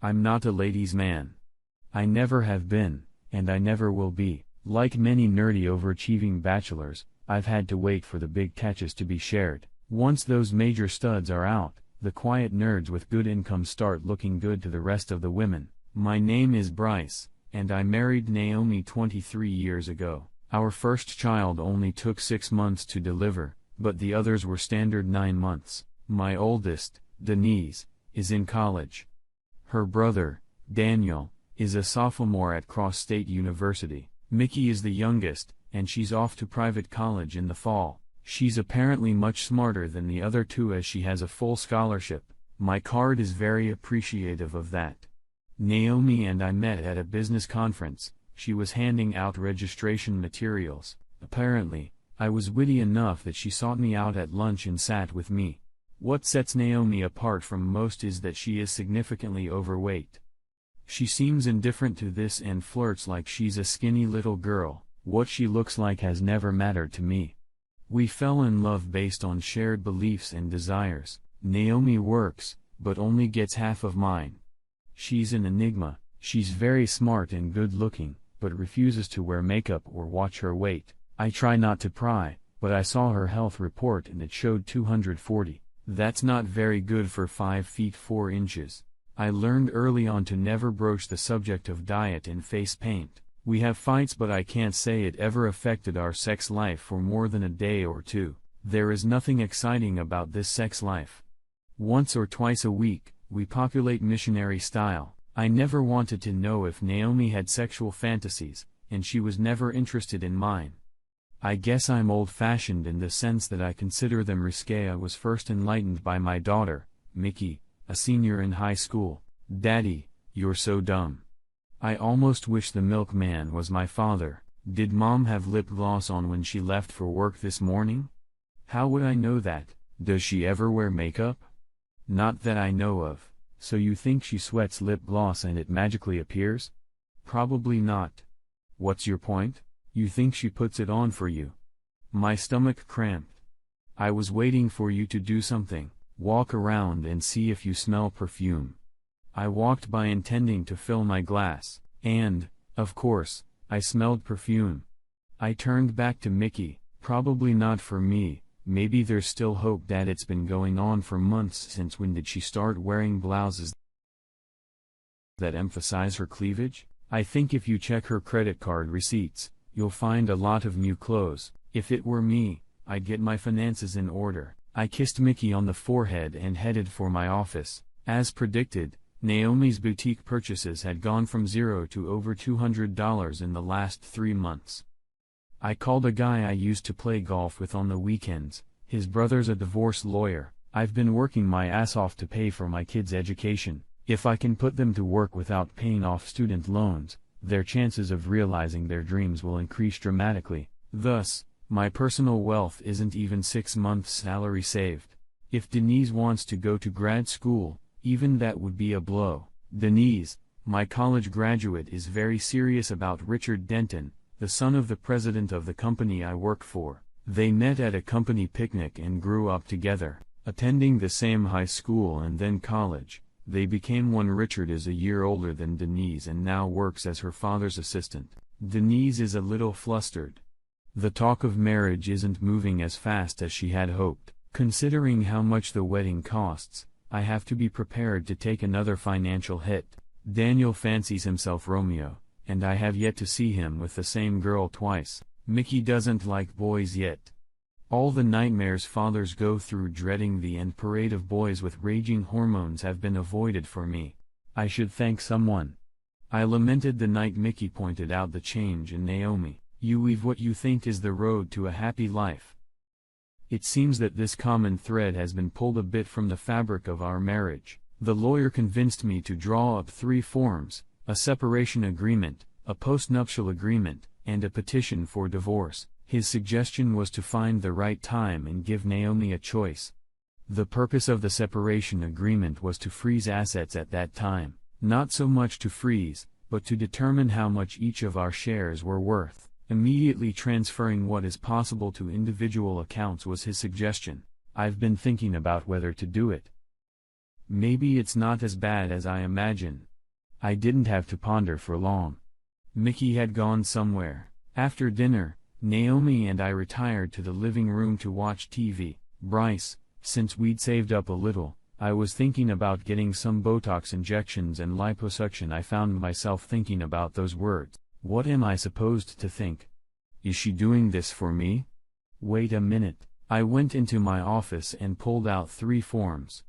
I'm not a ladies' man. I never have been, and I never will be. Like many nerdy overachieving bachelors, I've had to wait for the big catches to be shared. Once those major studs are out, the quiet nerds with good income start looking good to the rest of the women. My name is Bryce, and I married Naomi 23 years ago. Our first child only took 6 months to deliver, but the others were standard 9 months. My oldest, Denise, is in college. Her brother, Daniel, is a sophomore at Cross State University. Mickey is the youngest, and she's off to private college in the fall. She's apparently much smarter than the other two as she has a full scholarship. My card is very appreciative of that. Naomi and I met at a business conference. She was handing out registration materials. Apparently, I was witty enough that she sought me out at lunch and sat with me. What sets Naomi apart from most is that she is significantly overweight. She seems indifferent to this and flirts like she's a skinny little girl. What she looks like has never mattered to me. We fell in love based on shared beliefs and desires. Naomi works, but only gets half of mine. She's an enigma. She's very smart and good looking, but refuses to wear makeup or watch her weight. I try not to pry, but I saw her health report and it showed 240. That's not very good for 5 feet 4 inches. I learned early on to never broach the subject of diet and face paint. We have fights, but I can't say it ever affected our sex life for more than a day or two. There is nothing exciting about this sex life. Once or twice a week, we populate missionary style. I never wanted to know if Naomi had sexual fantasies, and she was never interested in mine. I guess I'm old-fashioned in the sense that I consider them risque. I was first enlightened by my daughter, Mickey, a senior in high school. Daddy, you're so dumb. I almost wish the milkman was my father. Did Mom have lip gloss on when she left for work this morning? How would I know that? Does she ever wear makeup? Not that I know of. So you think she sweats lip gloss and it magically appears? Probably not. What's your point? You think she puts it on for you? My stomach cramped. I was waiting for you to do something. Walk around and see if you smell perfume. I walked by intending to fill my glass, and, of course, I smelled perfume. I turned back to Mickey. Probably not for me. Maybe there's still hope. Dad, it's been going on for months. Since when did she start wearing blouses that emphasize her cleavage? I think if you check her credit card receipts, you'll find a lot of new clothes. If it were me, I'd get my finances in order. I kissed Mickey on the forehead and headed for my office. As predicted, Naomi's boutique purchases had gone from $0 to over $200 in the last 3 months. I called a guy I used to play golf with on the weekends. His brother's a divorce lawyer. I've been working my ass off to pay for my kids' education. If I can put them to work without paying off student loans, their chances of realizing their dreams will increase dramatically. Thus, my personal wealth isn't even 6 months' salary saved. If Denise wants to go to grad school, even that would be a blow. Denise, my college graduate, is very serious about Richard Denton, the son of the president of the company I work for. They met at a company picnic and grew up together, attending the same high school and then college. They became one. Richard is a year older than Denise and now works as her father's assistant. Denise is a little flustered. The talk of marriage isn't moving as fast as she had hoped. Considering how much the wedding costs, I have to be prepared to take another financial hit. Daniel fancies himself Romeo, and I have yet to see him with the same girl twice. Mickey doesn't like boys yet. All the nightmares fathers go through dreading the end parade of boys with raging hormones have been avoided for me. I should thank someone. I lamented the night Mickey pointed out the change in Naomi. You weave what you think is the road to a happy life. It seems that this common thread has been pulled a bit from the fabric of our marriage. The lawyer convinced me to draw up 3 forms, a separation agreement, a postnuptial agreement, and a petition for divorce. His suggestion was to find the right time and give Naomi a choice. The purpose of the separation agreement was to freeze assets at that time, not so much to freeze, but to determine how much each of our shares were worth. Immediately transferring what is possible to individual accounts was his suggestion. I've been thinking about whether to do it. Maybe it's not as bad as I imagine. I didn't have to ponder for long. Mickey had gone somewhere. After dinner, Naomi and I retired to the living room to watch TV. Bryce, since we'd saved up a little, I was thinking about getting some Botox injections and liposuction. I found myself thinking about those words. What am I supposed to think? Is she doing this for me? Wait a minute. I went into my office and pulled out 3 forms.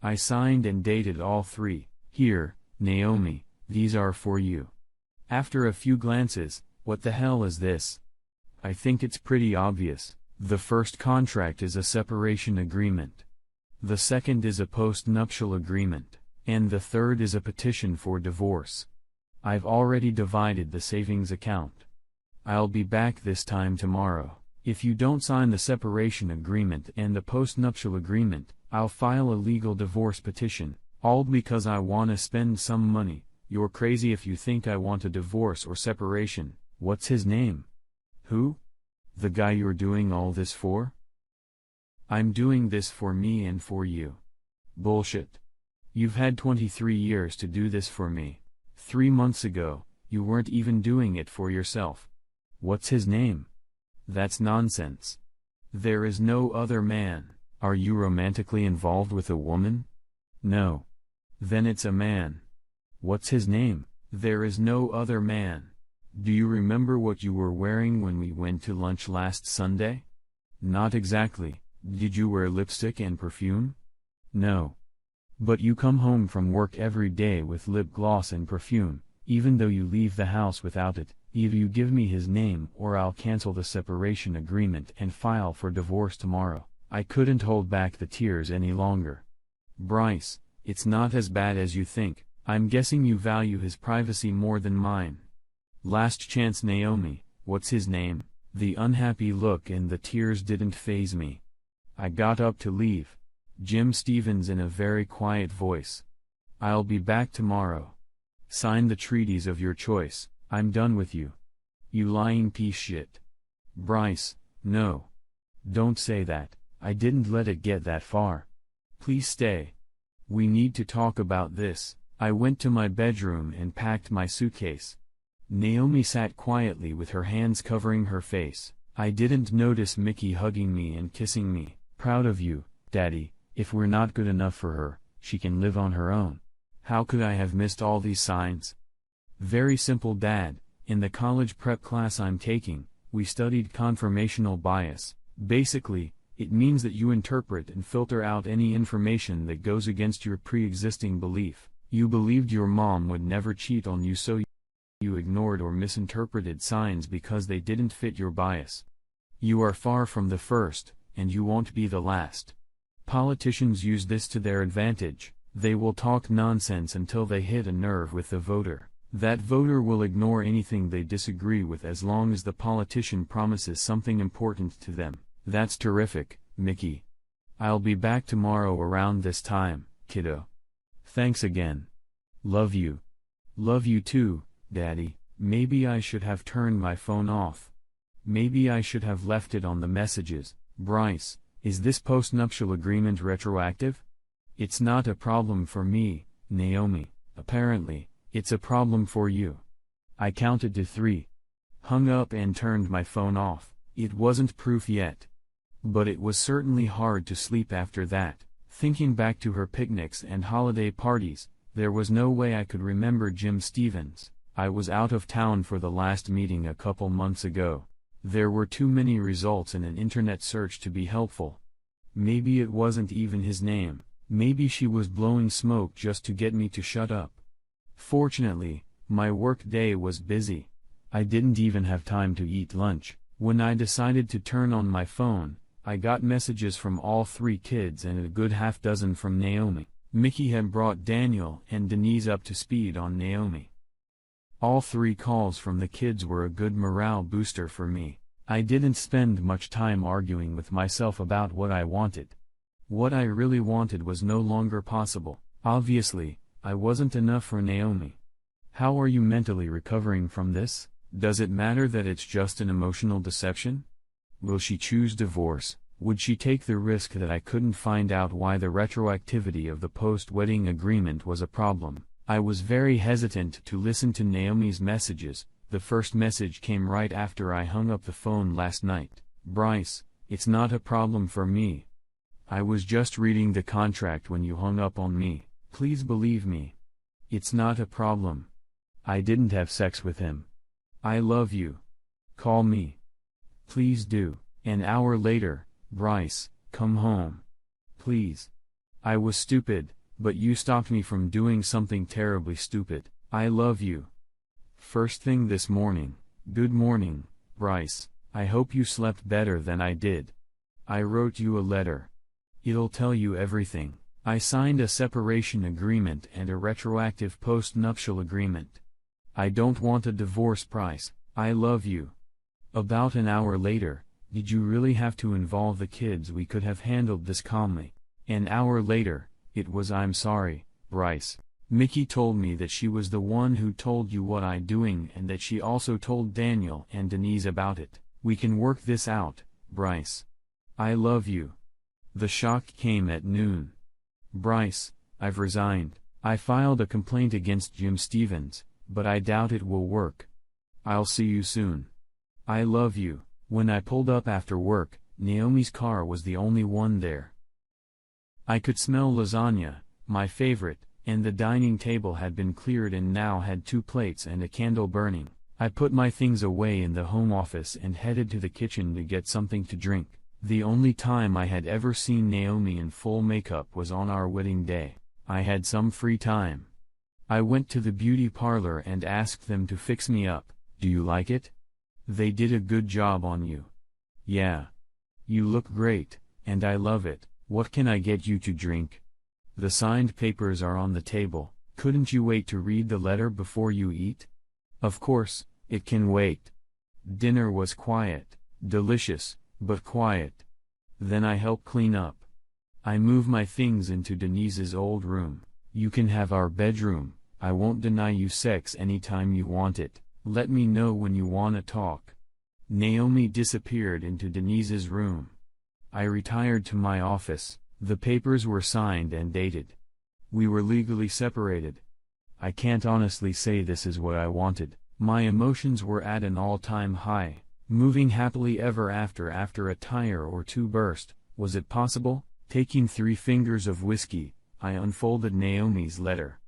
I signed and dated all 3. Here, Naomi, these are for you. After a few glances, what the hell is this? I think it's pretty obvious. The first contract is a separation agreement. The second is a post-nuptial agreement. And the third is a petition for divorce. I've already divided the savings account. I'll be back this time tomorrow. If you don't sign the separation agreement and the post-nuptial agreement, I'll file a legal divorce petition, all because I wanna spend some money. You're crazy if you think I want a divorce or separation. What's his name? Who? The guy you're doing all this for? I'm doing this for me and for you. Bullshit. You've had 23 years to do this for me. 3 months ago, you weren't even doing it for yourself. What's his name? That's nonsense. There is no other man. Are you romantically involved with a woman? No. Then it's a man. What's his name? There is no other man. Do you remember what you were wearing when we went to lunch last Sunday? Not exactly. Did you wear lipstick and perfume? No. But you come home from work every day with lip gloss and perfume, even though you leave the house without it. Either you give me his name or I'll cancel the separation agreement and file for divorce tomorrow. I couldn't hold back the tears any longer. Bryce, it's not as bad as you think. I'm guessing you value his privacy more than mine. Last chance, Naomi. What's his name? The unhappy look and the tears didn't faze me. I got up to leave. Jim Stevens in a very quiet voice. I'll be back tomorrow. Sign the treaties of your choice. I'm done with you. You lying piece shit. Bryce, no. Don't say that. I didn't let it get that far. Please stay. We need to talk about this. I went to my bedroom and packed my suitcase. Naomi sat quietly with her hands covering her face. I didn't notice Mickey hugging me and kissing me. Proud of you, Daddy. If we're not good enough for her, she can live on her own. How could I have missed all these signs? Very simple, Dad. In the college prep class I'm taking, we studied confirmational bias. Basically, it means that you interpret and filter out any information that goes against your pre-existing belief. You believed your mom would never cheat on you, so you ignored or misinterpreted signs because they didn't fit your bias. You are far from the first, and you won't be the last. Politicians use this to their advantage. They will talk nonsense until they hit a nerve with the voter. That voter will ignore anything they disagree with as long as the politician promises something important to them. That's terrific, Mickey. I'll be back tomorrow around this time, kiddo. Thanks again. Love you. Love you too, Daddy. Maybe I should have turned my phone off. Maybe I should have left it on the messages. Bryce, is this post-nuptial agreement retroactive? It's not a problem for me, Naomi. Apparently, it's a problem for you. I counted to 3. Hung up and turned my phone off. It wasn't proof yet. But it was certainly hard to sleep after that. Thinking back to her picnics and holiday parties, there was no way I could remember Jim Stevens. I was out of town for the last meeting a couple months ago. There were too many results in an internet search to be helpful. Maybe it wasn't even his name. Maybe she was blowing smoke just to get me to shut up. Fortunately, my work day was busy. I didn't even have time to eat lunch. When I decided to turn on my phone, I got messages from all 3 kids and a good half dozen from Naomi. Mickey had brought Daniel and Denise up to speed on Naomi. All 3 calls from the kids were a good morale booster for me. I didn't spend much time arguing with myself about what I wanted. What I really wanted was no longer possible. Obviously, I wasn't enough for Naomi. How are you mentally recovering from this? Does it matter that it's just an emotional deception? Will she choose divorce? Would she take the risk that I couldn't find out why the retroactivity of the post-wedding agreement was a problem? I was very hesitant to listen to Naomi's messages. The first message came right after I hung up the phone last night. Bryce, it's not a problem for me. I was just reading the contract when you hung up on me. Please believe me. It's not a problem. I didn't have sex with him. I love you. Call me. Please do. An hour later, Bryce, come home. Please. I was stupid, but you stopped me from doing something terribly stupid. I love you. First thing this morning. Good morning, Bryce. I hope you slept better than I did. I wrote you a letter. It'll tell you everything. I signed a separation agreement and a retroactive post-nuptial agreement. I don't want a divorce, Bryce. I love you. About an hour later, did you really have to involve the kids? We could have handled this calmly. An hour later, it was I'm sorry, Bryce. Mickey told me that she was the one who told you what I'm doing and that she also told Daniel and Denise about it. We can work this out, Bryce. I love you. The shock came at noon. Bryce, I've resigned. I filed a complaint against Jim Stevens, but I doubt it will work. I'll see you soon. I love you. When I pulled up after work, Naomi's car was the only one there. I could smell lasagna, my favorite, and the dining table had been cleared and now had 2 plates and a candle burning. I put my things away in the home office and headed to the kitchen to get something to drink. The only time I had ever seen Naomi in full makeup was on our wedding day. I had some free time. I went to the beauty parlor and asked them to fix me up. Do you like it? They did a good job on you. Yeah. You look great, and I love it. What can I get you to drink? The signed papers are on the table. Couldn't you wait to read the letter before you eat? Of course, it can wait. Dinner was quiet, delicious, but quiet. Then I help clean up. I move my things into Denise's old room. You can have our bedroom. I won't deny you sex anytime you want it. Let me know when you wanna talk. Naomi disappeared into Denise's room. I retired to my office. The papers were signed and dated. We were legally separated. I can't honestly say this is what I wanted. My emotions were at an all-time high. Moving happily ever after a tire or 2 burst. Was it possible? Taking 3 fingers of whiskey, I unfolded Naomi's letter.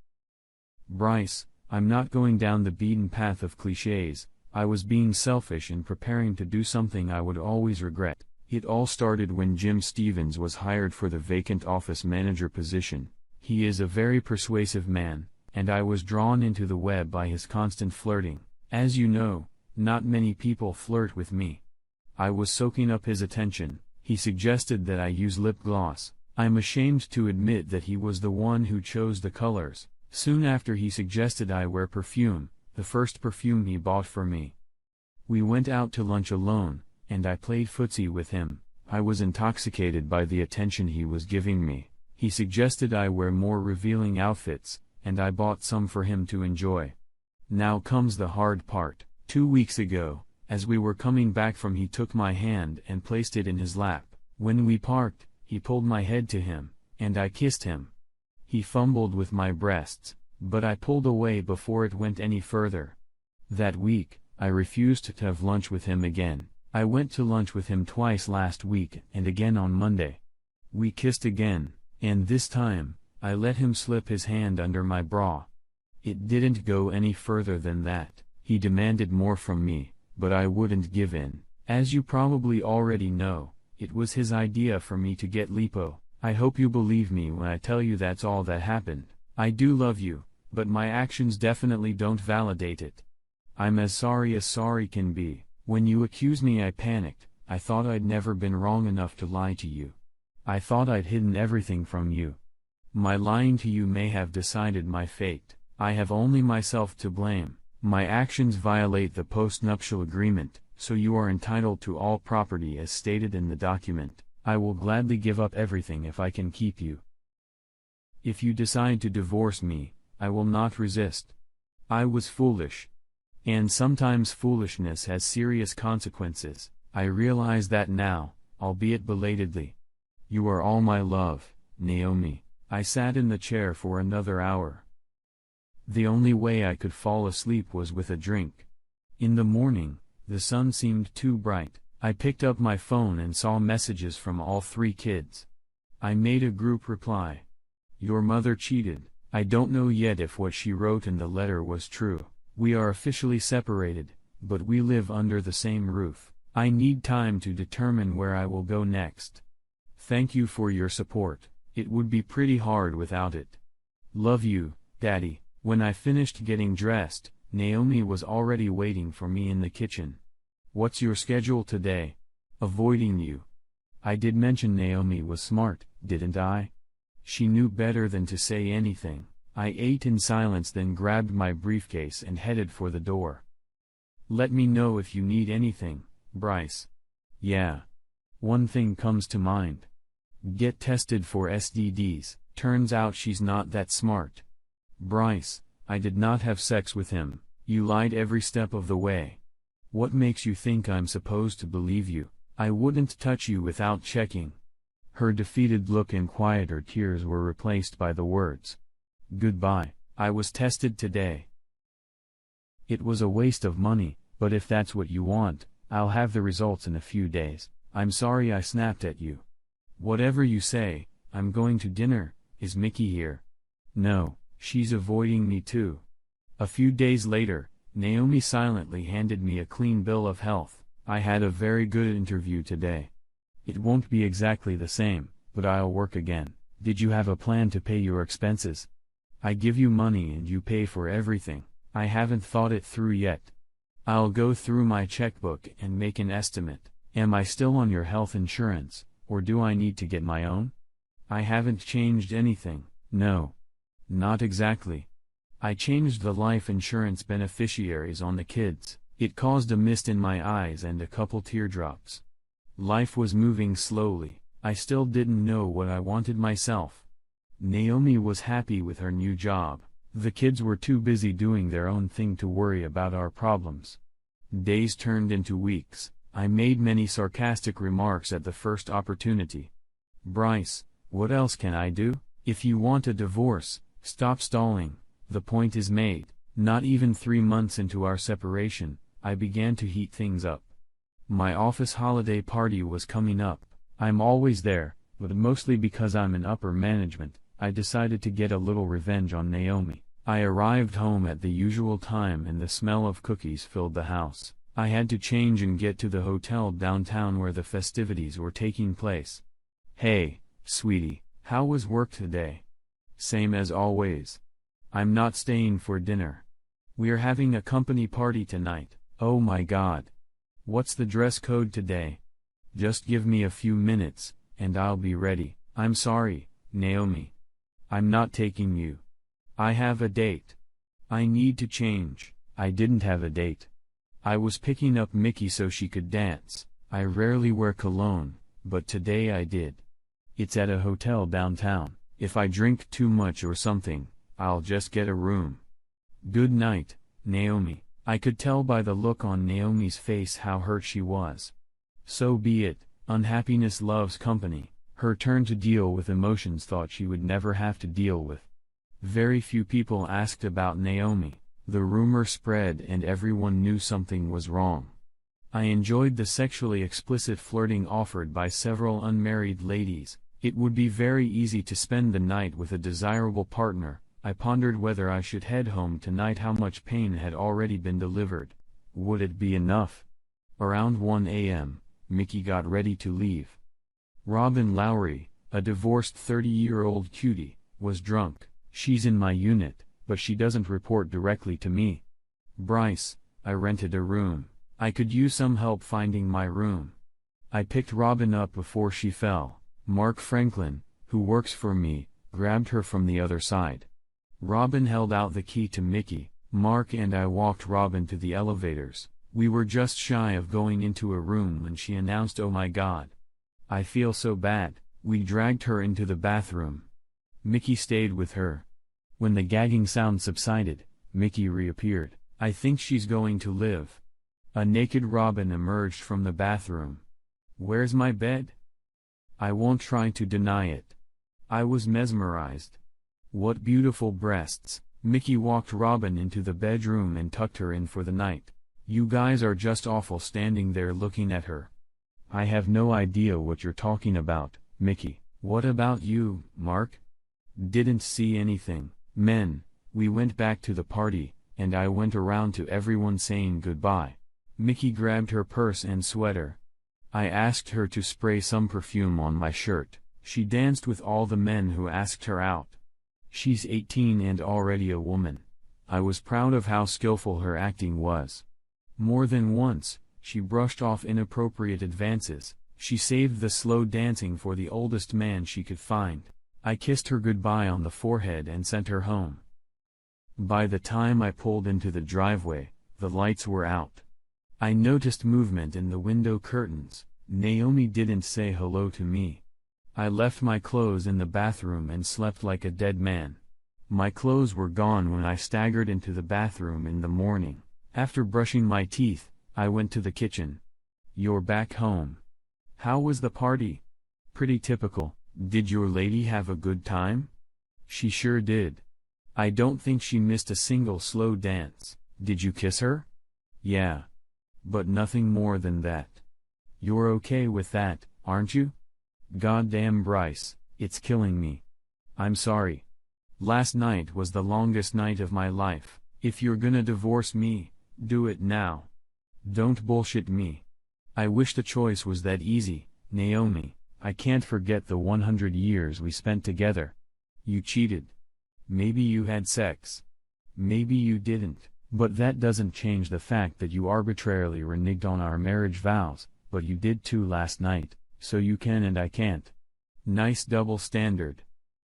Bryce, I'm not going down the beaten path of cliches. I was being selfish and preparing to do something I would always regret. It all started when Jim Stevens was hired for the vacant office manager position. He is a very persuasive man, and I was drawn into the web by his constant flirting. As you know, not many people flirt with me. I was soaking up his attention. He suggested that I use lip gloss. I'm ashamed to admit that he was the one who chose the colors. Soon after he suggested I wear perfume, the first perfume he bought for me. We went out to lunch alone, and I played footsie with him. I was intoxicated by the attention he was giving me. He suggested I wear more revealing outfits, and I bought some for him to enjoy. Now comes the hard part. 2 weeks ago, as we were coming back from he took my hand and placed it in his lap. When we parked, he pulled my head to him, and I kissed him. He fumbled with my breasts, but I pulled away before it went any further. That week, I refused to have lunch with him again. I went to lunch with him twice last week and again on Monday. We kissed again, and this time, I let him slip his hand under my bra. It didn't go any further than that. He demanded more from me, but I wouldn't give in. As you probably already know, it was his idea for me to get lipo. I hope you believe me when I tell you that's all that happened. I do love you, but my actions definitely don't validate it. I'm as sorry can be. When you accused me I panicked. I thought I'd never been wrong enough to lie to you. I thought I'd hidden everything from you. My lying to you may have decided my fate. I have only myself to blame. My actions violate the post-nuptial agreement, so you are entitled to all property as stated in the document. I will gladly give up everything if I can keep you. If you decide to divorce me, I will not resist. I was foolish. And sometimes foolishness has serious consequences. I realize that now, albeit belatedly. You are all my love, Naomi. I sat in the chair for another hour. The only way I could fall asleep was with a drink. In the morning, the sun seemed too bright. I picked up my phone and saw messages from all 3 kids. I made a group reply. Your mother cheated. I don't know yet if what she wrote in the letter was true. We are officially separated, but we live under the same roof. I need time to determine where I will go next. Thank you for your support. It would be pretty hard without it. Love you, Daddy. When I finished getting dressed, Naomi was already waiting for me in the kitchen. What's your schedule today? Avoiding you. I did mention Naomi was smart, didn't I? She knew better than to say anything. I ate in silence, then grabbed my briefcase and headed for the door. Let me know if you need anything, Bryce. Yeah. One thing comes to mind. Get tested for STDs. Turns out she's not that smart. Bryce, I did not have sex with him. You lied every step of the way. What makes you think I'm supposed to believe you? I wouldn't touch you without checking. Her defeated look and quieter tears were replaced by the words. Goodbye, I was tested today. It was a waste of money, but if that's what you want, I'll have the results in a few days. I'm sorry I snapped at you. Whatever you say, I'm going to dinner. Is Mickey here? No, she's avoiding me too. A few days later, Naomi silently handed me a clean bill of health. I had a very good interview today. It won't be exactly the same, but I'll work again. Did you have a plan to pay your expenses? I give you money and you pay for everything. I haven't thought it through yet. I'll go through my checkbook and make an estimate. Am I still on your health insurance, or do I need to get my own? I haven't changed anything, no. Not exactly. I changed the life insurance beneficiaries on the kids. It caused a mist in my eyes and a couple teardrops. Life was moving slowly. I still didn't know what I wanted myself. Naomi was happy with her new job. The kids were too busy doing their own thing to worry about our problems. Days turned into weeks. I made many sarcastic remarks at the first opportunity. Bryce, what else can I do? If you want a divorce, stop stalling. The point is made. Not even 3 months into our separation, I began to heat things up. My office holiday party was coming up. I'm always there, but mostly because I'm in upper management, I decided to get a little revenge on Naomi. I arrived home at the usual time and the smell of cookies filled the house. I had to change and get to the hotel downtown where the festivities were taking place. Hey, sweetie, how was work today? Same as always. I'm not staying for dinner. We're having a company party tonight. Oh my God. What's the dress code today? Just give me a few minutes, and I'll be ready. I'm sorry, Naomi. I'm not taking you. I have a date. I need to change. I didn't have a date. I was picking up Mickey so she could dance. I rarely wear cologne, but today I did. It's at a hotel downtown. If I drink too much or something, I'll just get a room. Good night, Naomi. I could tell by the look on Naomi's face how hurt she was. So be it, unhappiness loves company. Her turn to deal with emotions thought she would never have to deal with. Very few people asked about Naomi. The rumor spread and everyone knew something was wrong. I enjoyed the sexually explicit flirting offered by several unmarried ladies. It would be very easy to spend the night with a desirable partner. I pondered whether I should head home tonight. How much pain had already been delivered. Would it be enough? Around 1 a.m., Mickey got ready to leave. Robin Lowry, a divorced 30-year-old cutie, was drunk. She's in my unit, but she doesn't report directly to me. Bryce, I rented a room. I could use some help finding my room. I picked Robin up before she fell. Mark Franklin, who works for me, grabbed her from the other side. Robin held out the key to Mickey. Mark and I walked Robin to the elevators. We were just shy of going into a room when she announced, "Oh my God. I feel so bad." We dragged her into the bathroom. Mickey stayed with her. When the gagging sound subsided, Mickey reappeared. "I think she's going to live." A naked Robin emerged from the bathroom. "Where's my bed?" I won't try to deny it. I was mesmerized. What beautiful breasts. Mickey walked Robin into the bedroom and tucked her in for the night. You guys are just awful standing there looking at her. I have no idea what you're talking about, Mickey. What about you, Mark? Didn't see anything. Men, we went back to the party, and I went around to everyone saying goodbye. Mickey grabbed her purse and sweater. I asked her to spray some perfume on my shirt. She danced with all the men who asked her out. She's 18 and already a woman. I was proud of how skillful her acting was. More than once, she brushed off inappropriate advances. She saved the slow dancing for the oldest man she could find. I kissed her goodbye on the forehead and sent her home. By the time I pulled into the driveway, the lights were out. I noticed movement in the window curtains. Naomi didn't say hello to me. I left my clothes in the bathroom and slept like a dead man. My clothes were gone when I staggered into the bathroom in the morning. After brushing my teeth, I went to the kitchen. You're back home. How was the party? Pretty typical. Did your lady have a good time? She sure did. I don't think she missed a single slow dance. Did you kiss her? Yeah. But nothing more than that. You're okay with that, aren't you? Goddamn Bryce, it's killing me. I'm sorry. Last night was the longest night of my life. If you're gonna divorce me, do it now. Don't bullshit me. I wish the choice was that easy, Naomi. I can't forget the 100 years we spent together. You cheated. Maybe you had sex. Maybe you didn't. But that doesn't change the fact that you arbitrarily reneged on our marriage vows, but you did too last night, so you can and I can't. Nice double standard.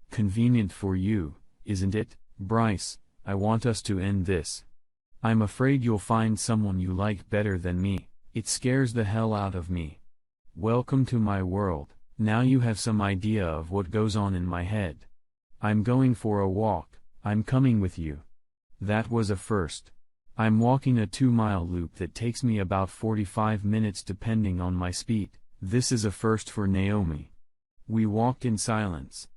Convenient for you, isn't it, Bryce? I want us to end this. I'm afraid you'll find someone you like better than me. It scares the hell out of me. Welcome to my world. Now you have some idea of what goes on in my head. I'm going for a walk. I'm coming with you. That was a first. I'm walking a 2-mile loop that takes me about 45 minutes depending on my speed. This is a first for Naomi. We walked in silence.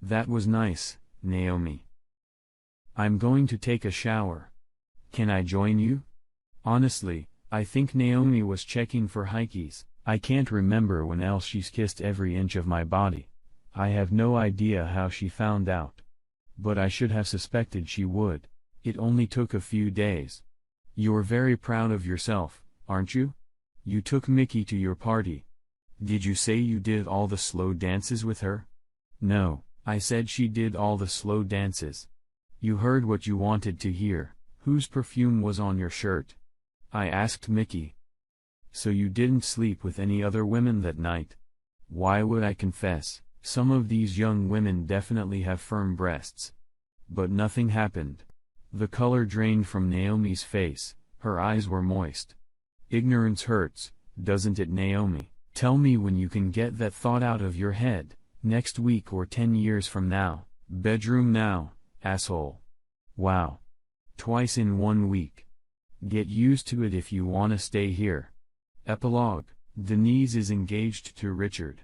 That was nice, Naomi. I'm going to take a shower. Can I join you? Honestly, I think Naomi was checking for hikeys. I can't remember when else she's kissed every inch of my body. I have no idea how she found out. But I should have suspected she would. It only took a few days. You're very proud of yourself, aren't you? You took Mickey to your party. Did you say you did all the slow dances with her? No, I said she did all the slow dances. You heard what you wanted to hear. Whose perfume was on your shirt? I asked Mickey. So you didn't sleep with any other women that night? Why would I confess? Some of these young women definitely have firm breasts. But nothing happened. The color drained from Naomi's face. Her eyes were moist. Ignorance hurts, doesn't it, Naomi? Tell me when you can get that thought out of your head. Next week or 10 years from now. Bedroom now, asshole. Wow. Twice in 1 week. Get used to it if you wanna stay here. Epilogue. Denise is engaged to Richard.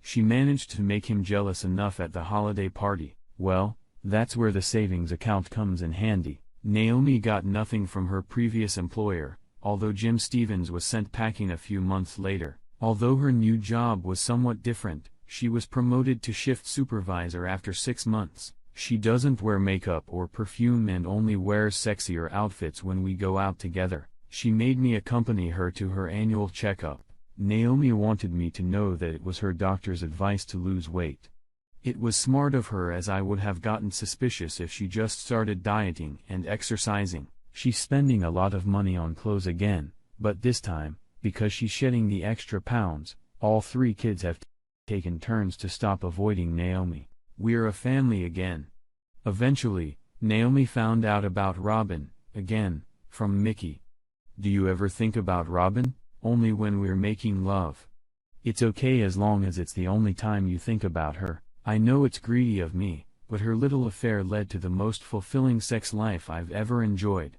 She managed to make him jealous enough at the holiday party. Well, that's where the savings account comes in handy. Naomi got nothing from her previous employer, although Jim Stevens was sent packing a few months later. Although her new job was somewhat different, she was promoted to shift supervisor after 6 months. She doesn't wear makeup or perfume and only wears sexier outfits when we go out together. She made me accompany her to her annual checkup. Naomi wanted me to know that it was her doctor's advice to lose weight. It was smart of her, as I would have gotten suspicious if she just started dieting and exercising. She's spending a lot of money on clothes again, but this time, because she's shedding the extra pounds, all 3 kids have taken turns to stop avoiding Naomi. We're a family again. Eventually, Naomi found out about Robin, again, from Mickey. Do you ever think about Robin? Only when we're making love. It's okay as long as it's the only time you think about her. I know it's greedy of me, but her little affair led to the most fulfilling sex life I've ever enjoyed.